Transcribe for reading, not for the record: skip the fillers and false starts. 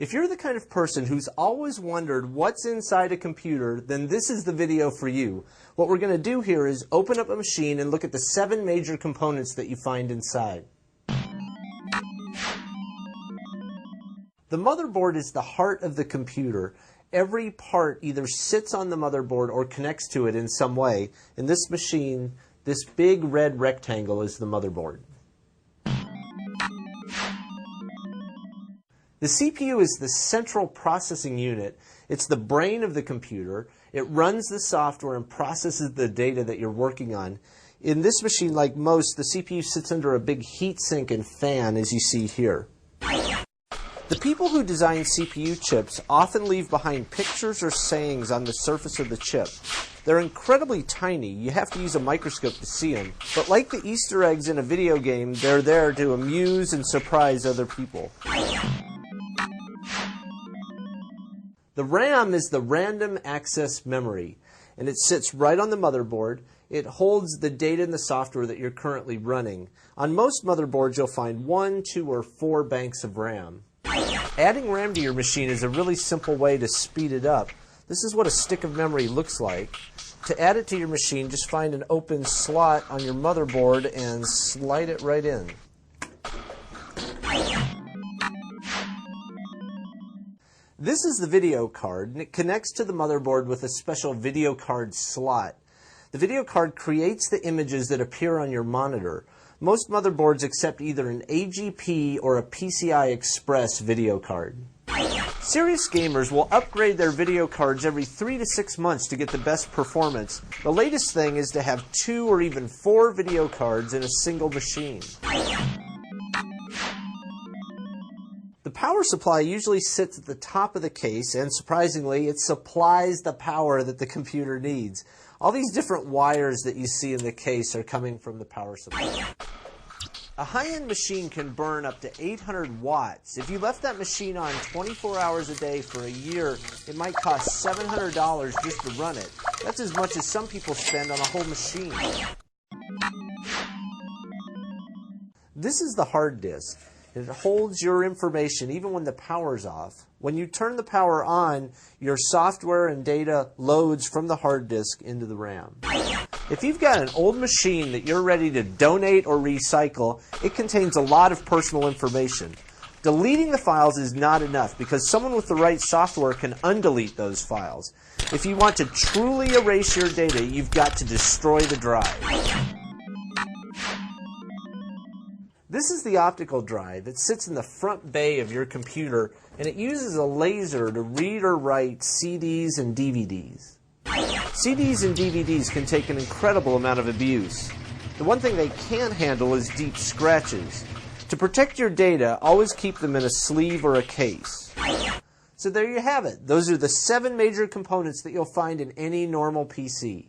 If you're the kind of person who's always wondered what's inside a computer, then this is the video for you. What we're going to do here is open up a machine and look at the 7 major components that you find inside. The motherboard is the heart of the computer. Every part either sits on the motherboard or connects to it in some way. In this machine, this big red rectangle is the motherboard. The CPU is the central processing unit. It's the brain of the computer. It runs the software and processes the data that you're working on. In this machine, like most, the CPU sits under a big heat sink and fan, as you see here. The people who design CPU chips often leave behind pictures or sayings on the surface of the chip. They're incredibly tiny. You have to use a microscope to see them. But like the Easter eggs in a video game, they're there to amuse and surprise other people. The RAM is the random access memory, and it sits right on the motherboard. It holds the data and the software that you're currently running. On most motherboards, you'll find 1, 2, or 4 banks of RAM. Adding RAM to your machine is a really simple way to speed it up. This is what a stick of memory looks like. To add it to your machine, just find an open slot on your motherboard and slide it right in. This is the video card, and it connects to the motherboard with a special video card slot. The video card creates the images that appear on your monitor. Most motherboards accept either an AGP or a PCI Express video card. Serious gamers will upgrade their video cards every 3 to 6 months to get the best performance. The latest thing is to have 2 or even 4 video cards in a single machine. The power supply usually sits at the top of the case, and surprisingly, it supplies the power that the computer needs. All these different wires that you see in the case are coming from the power supply. A high-end machine can burn up to 800 watts. If you left that machine on 24 hours a day for a year, it might cost $700 just to run it. That's as much as some people spend on a whole machine. This is the hard disk. It holds your information even when the power's off. When you turn the power on, your software and data loads from the hard disk into the RAM. If you've got an old machine that you're ready to donate or recycle, it contains a lot of personal information. Deleting the files is not enough because someone with the right software can undelete those files. If you want to truly erase your data, you've got to destroy the drive. This is the optical drive. It sits in the front bay of your computer, and it uses a laser to read or write CDs and DVDs. CDs and DVDs can take an incredible amount of abuse. The one thing they can't handle is deep scratches. To protect your data, always keep them in a sleeve or a case. So there you have it. Those are the 7 major components that you'll find in any normal PC.